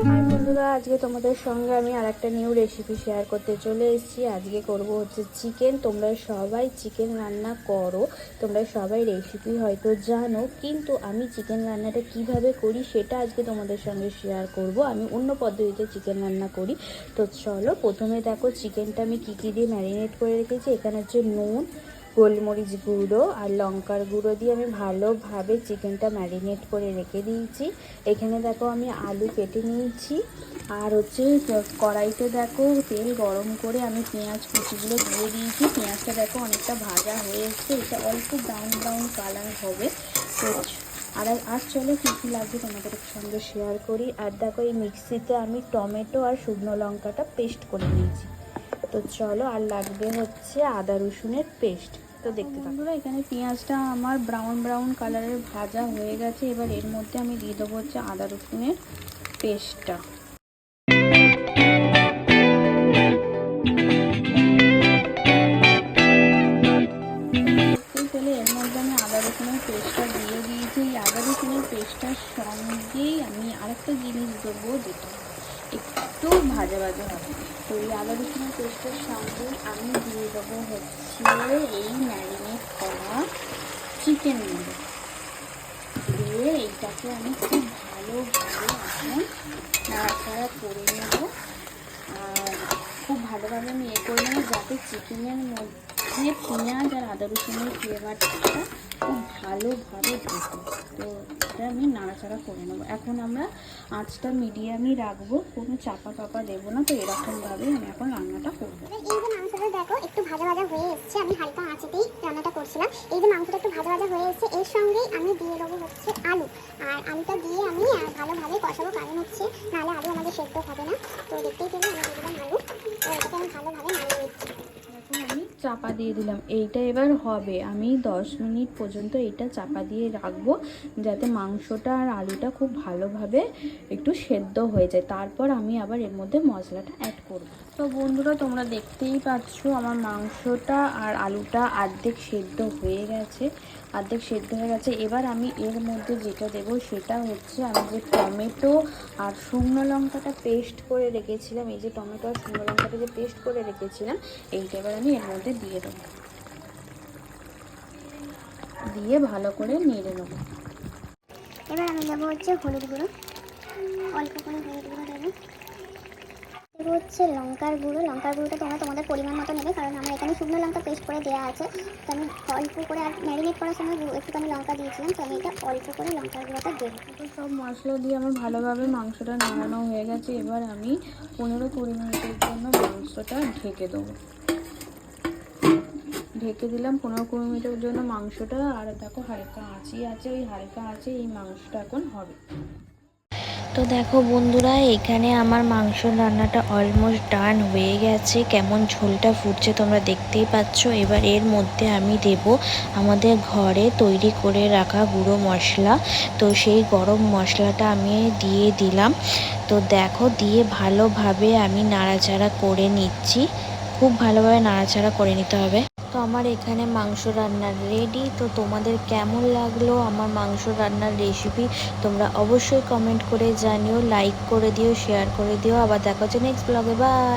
High বন্ধুরা, আজকে তোমাদের সঙ্গে আমি আরেকটা নিউ রেসিপি শেয়ার করতে চলে এসেছি। আজকে করব হচ্ছে চিকেন। তোমরা সবাই চিকেন রান্না করো, তোমরা সবাই রেসিপি হয়তো জানো, কিন্তু আমি চিকেন রান্নাটা কিভাবে করি সেটা আজকে তোমাদের সঙ্গে শেয়ার করব। আমি অন্য পদ্ধতিতে চিকেন রান্না করি। তো চলো, প্রথমে দেখো চিকেনটা আমি কী কী দিয়ে ম্যারিনেট করে রেখেছি। এখানে হচ্ছে নুন, গোলমরিচ গুঁড়ো আর লঙ্কার গুঁড়ো দিয়ে আমি ভালোভাবে চিকেনটা ম্যারিনেট করে রেখে দিয়েছি। এখানে দেখো আমি আলু কেটে নিয়েছি, আর হচ্ছে কড়াইতে দেখো তেল গরম করে আমি পেঁয়াজ কুচিগুলো দিয়ে দিয়েছি। পেঁয়াজটা দেখো অনেকটা ভাজা হয়ে এসছে, এটা অল্প ব্রাউন ব্রাউন কালার হবে। তো আর চলো কী কী লাগবে তোমাদের সঙ্গে শেয়ার করি। আর দেখো এই মিক্সিতে আমি টমেটো আর শুকনো লঙ্কাটা পেস্ট করে নিয়েছি। তো চলো, আর লাগবে হচ্ছে আদা রসুনের পেস্ট। তো দেখতে বন্ধুরা, এখানে পেঁয়াজটা আমার ব্রাউন ব্রাউন কালারের ভাজা হয়ে গেছে। এবার এর মধ্যে আমি দিয়ে দেবো হচ্ছে আদা রসুনের পেস্টটা। চলে এর মধ্যে আমি আদা রসুনের পেস্টটা দিয়ে দিয়েছি। এই আদা রসুনের পেস্টটার সঙ্গেই আমি আরেকটা জিনিস দেবো, যেটা একটু ভাজা ভাজা হবে। তো এই আদা রসুনের পেস্টের সঙ্গে আমি দিয়ে দেবো হচ্ছে এই ম্যারিনেট করা চিকেনগুলো দিয়ে এইটাকে আমি খুব ভালোভাবে এখন নাড়াচাড়া করে নেব। আর খুব ভালোভাবে আমি করে নেব, যাতে চিকেনের মধ্যে পেঁয়াজ আর আদা রসুনের ফ্লেভারটা খুব ভালোভাবে ঢোকে। তো এটা আমি নাড়াচাড়া করে নেবো। এখন আমরা আঁচটা মিডিয়ামই রাখবো, কোনো চাপা দেবো না। তো এরকমভাবে আমি এখন রান্নাটা করবো। এই যে মাংসটা দেখো একটু ভাজা ভাজা হয়ে এসছে, আমি হালকা আঁচেতেই রান্নাটা করছিলাম। এই যে মাংসটা একটু ভাজা ভাজা হয়ে এসছে, এর সঙ্গেই আমি দিয়ে দেবো হচ্ছে আলু। আর আলুটা দিয়ে আমি ভালোভাবে কষাবো, কারণ হচ্ছে নাহলে আলু আমাদের সেদ্ধ হবে না। তো দেখতেই পেলে আমি দিয়ে দিলাম আলু। তো এটাকে আমি ভালোভাবে নাড়িয়ে নিচ্ছি। এখন আমি চাপা দিয়ে দিলাম। এইটা এবার হবে, আমি 10 মিনিট পর্যন্ত এটা চাপা দিয়ে রাখবো, যাতে মাংসটা আর আলুটা খুব ভালোভাবে একটু সেদ্ধ হয়ে যায়। তারপর আমি আবার এর মধ্যে মশলাটা অ্যাড করব। তো বন্ধুরা, তোমরা দেখতেই পাচ্ছ আমার মাংসটা আর আলুটা অর্ধেক সেদ্ধ হয়ে গেছে। এবার আমি এর মধ্যে যেটা দেবো সেটা হচ্ছে আমি যে টমেটো আর শুকনো লঙ্কাটা পেস্ট করে রেখেছিলাম, এই যে টমেটো আর শুকনো লঙ্কাটা যে পেস্ট করে রেখেছিলাম, এইটা এবার আমি এর মধ্যে দিয়ে দেবো, দিয়ে ভালো করে নেড়ে নেবো। এবার আমি দেবো হচ্ছে হলুদ গুঁড়ো, অল্প করে হলুদ গুঁড়ো দেবো। দেবো হচ্ছে লঙ্কার গুঁড়োটা তোমরা তোমাদের পরিমাণ মতো নেবে, কারণ আমার এখানে শুকনো লঙ্কা পেস্ট করে দেওয়া আছে। তো আমি অল্প করে, আর ম্যারিনেট করার সময় একটুখানি লঙ্কা দিয়েছিলাম, তো আমি এটা অল্প করে লঙ্কার গুঁড়োটা দেবো। তো সব মশলা দিয়ে আমার ভালোভাবে মাংসটা নাড়ানো হয়ে গেছে। এবার আমি 15-20 মিনিটের জন্য মাংসটা ঢেকে দেবো। ঢেকে দিলাম 15-20 মিনিটের জন্য মাংসটা। আর দেখো হালকা আঁচই আছে, ওই হালকা আঁচে এই মাংসটা এখন হবে। তো দেখো বন্ধুরা, এখানে আমার মাংস রান্নাটা অলমোস্ট ডান হয়ে গেছে। কেমন ঝোলটা ফুটছে তোমরা দেখতেই পাচ্ছ। এবার এর মধ্যে আমি দেব আমাদের ঘরে তৈরি করে রাখা গুঁড়ো মশলা। তো সেই গরম মশলাটা আমি দিয়ে দিলাম। তো দেখো, দিয়ে ভালোভাবে আমি নাড়াচাড়া করে নিচ্ছি। খুব ভালোভাবে নাড়াচাড়া করে নিতে হবে। তো আমার এখানে মাংস রান্নার রেডি। তো তোমাদের কেমন লাগলো আমার মাংস রান্নার রেসিপি তোমরা অবশ্যই কমেন্ট করে জানিও, লাইক করে দিও, শেয়ার করে দিও। আবার দেখা হচ্ছে নেক্সট ব্লগে। বাই।